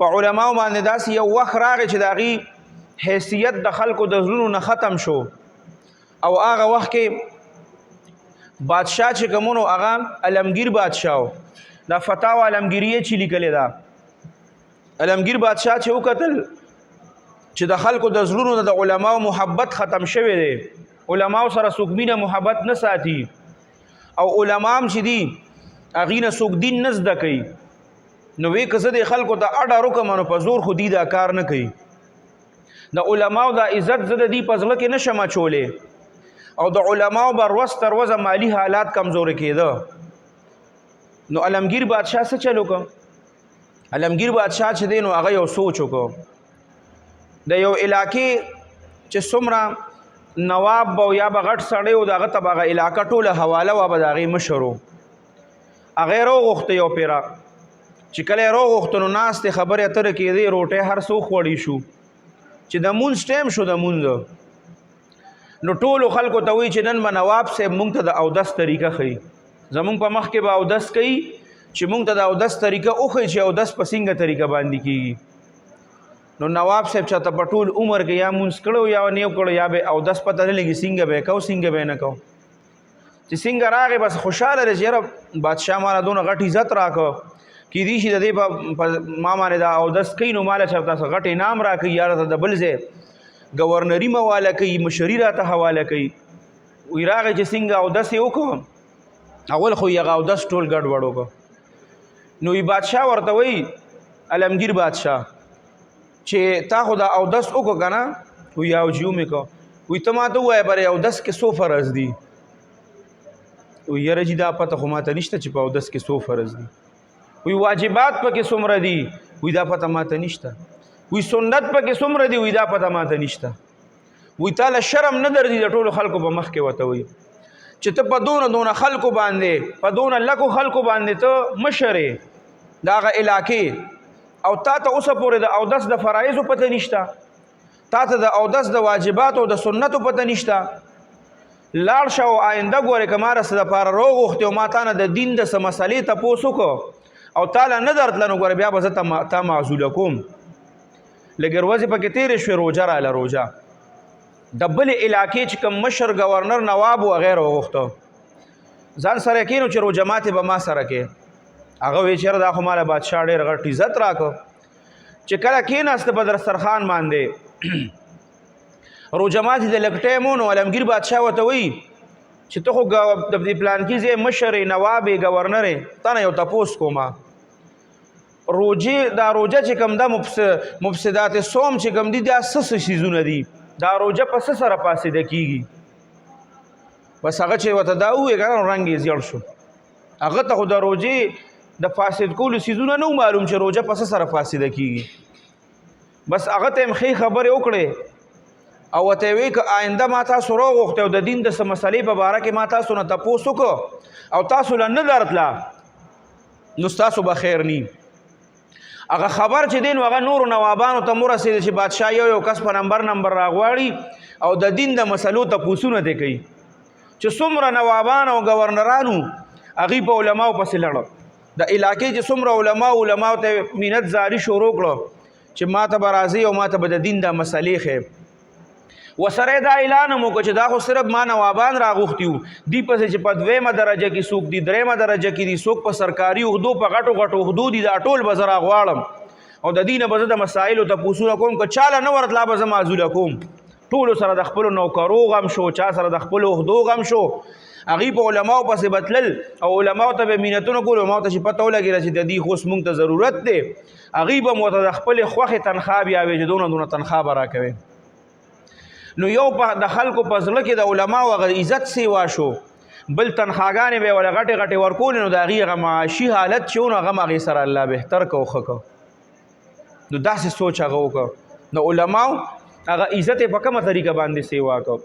په علماو باندې داسې یو وخت راغی چې د هغې حیثیت د خلکو د زړونو نه ختم شو او هغه وخت کې بادشاه چې کومونو هغه علمگیر بادشاه دا فتاوا علمگیریه چې لیکلې ده علمگیر بادشاه چې وکتل چې د خلکو د زړونو د علماو محبت ختم شوی دی علماو سره څوک مینه محبت نه ساتي او علما هم چې دي هغې نه څوک دین نه زده کوي نو وی که زه د خلکو ته اډه روکم نو په زور خو دي دا کار نه کوي د علماو دا عزت زه د دې په زړه کې نشم اچولی او د علماو به ورځ تر ورځه مالی حالات کمزوري کېده نو علمگیر بادشاه څه چل وکړه علمگیر بادشاه چې دی نو هغه یو سوچ وکړو د یو علاقې چې څومره نواب به یا به غټ سړی و د هغه ته به هغه علاقه ټوله حواله وه به د هغې مشر و هغه یې راوغوښته یو پیره چې کله یې راوغوښته نو ناستې خبرې اترې کېدې روټۍ هر څه وخوړی شو چې د مونځ ټیم شو د مونځ نو ټولو خلکو ته وایي چې نن به نواب صاحب مونږ ته د اودس طریقه ښیي زمونږ په مخ کې به اودس کوي چې مونږ ته د اودس طریقه وښیي چې اودس په څنګه طریقه باندې کېږي نو نواب صاحب چاته په ټول عمر کې یا مونځ کړو یا نه کړو یا به اودس پته نه لګي څنګه به یې کوو څنګه به یې نه کوو چې څنګه راغی بس خوشحاله دی چې یاره بادشاه ماله دونه غټ عزت راکړه کېدای شي د دې په ما باندې دا اودس کوي نو ماله چېرته څه غټ انعام راکوي یا راته د بل ځای گورنري مواله کوي مشري راته حواله کوي وی راغی چې څنګه اودس یې وکړو اول خو یې هغه اودس ټول ګډوډ وکړو نو وی بادشاه ورته وایي علمگیر بادشاه چې تا خو دا اودس وکړو که نه وی یو چې ومې کو وی ته ما ته ووایه بری اودس کې څو فرض دي وی یاره جي دا پته خو ماته نشته چې په اودس کې څو فرض دي وی واجبات پکې څومره دي وی دا پته ماته نشته وی سنت پکې څومره دي وی دا پته ماته نشته وی تاله شرم نه درځي د ټولو خلکو په مخ کې ورته وایي چې ته په دونه خلکو باندې په دونه لکو خلکو باندې ته مشر یې د هغه علاقې او تا ته اوسه پورې د اودس د فرایضو پته نشته تا ته د اودس د واجباتو د سنتو پته نشته لاړ شه او آینده ګورې که ما رسه دپاره راوغوښتې او ما تا نه د دین د څه مسلې تپوس وکړو او تاله نه درتله نو ګوره بیا به زه تا معزوله کوم لږې ورځې پکې تېرې شوې روژه راله روژه د بلې علاقې چې کوم مشر ګورنر نواب و هغه یې راوغوښته ځان سره یې کېنو چې روژه ماتې به ما سره کې هغه وایي چې دا خو ماله بادشاه ډېر غټ عزت راکړه چې کله کېناسته په دسترخوان باندې روژه ماتې د لږ ټایم و نو علمګیر بادشاه ورته وایي چې ته خو د دې پلانکي ځای مشر یې نواب یې ګورنر یې تا نه یو تپوس کومه روژې دا روژه چې کوم ده مفسدات صوم چې کوم دي دا څه څیزونه دي دا روژه په څه سره پاسېده کېږي بس هغه چې ورته دا ووایي که نه رنګ یې زیړ شو هغه ته خو د روژې د فاسد کولو څیزونه نه معلوم چې روژه په څه سره فاسده کېږي بس هغه ته یې ښې خبرې وکړې او ورته یې وایي که آینده ما تاسو راوغوښتې او د دین د څه مسلې په باره کې ما تاسو نه تپوس وکړو او تاسو له نه درتله نو ستاسو به خیر نی هغه خبر چې دی نو هغه نورو نوابانو ته ورسېده چې بادشاه یو کس په نمبر راغواړي او د دین د مسلو تپوسونه دی کوي چې څومره نوابان او ګورنرانو هغوی په علماو پسې لړل د علاقې چې څومره علماو ته مینت زاري شروع کړو چې ما ته به راځي او ما ته به د دین د مسلې ښیي وسره دا اعلان هم وکړه چې دا خو صرف ما نوابان راغوښتي وو دوی پسې چې په دویمه درجه کې څوک دي درېیمه درجه کې دي څوک په سرکاري عهدو په غټو عهدو دي دا ټول به زه راغواړم او د دې نه به زه د مسایلو تپوسونه کوم که چاله نه ورتلا به زه معزوله کوم ټولو سره د خپلو نوکرو غم شو چا سره د خپلو عهدو غم شو هغوی په علماو پسې به تلل او علماو ته به مینتونه کول علماو ته چې پته ولګېده چې د دې خو اوس مونږ ته ضرورت دی هغوی به م ورته د خپلې خوښې تنخوا بیا وایي چې دونه تنخوا به راکوي نو یو د خلکو په زړه کې د علماو هغه عزت سیوا شو بل تنخواګانې به یې ورله غټې ورکولې نو د هغې هغه معاشي حالت چې و نو هغه هم هغې سره الله بهتر که او ښه که نو داسې سوچ هغه وکړه د علماو هغه عزت یې په کومه طریقه باندې سیوا کړ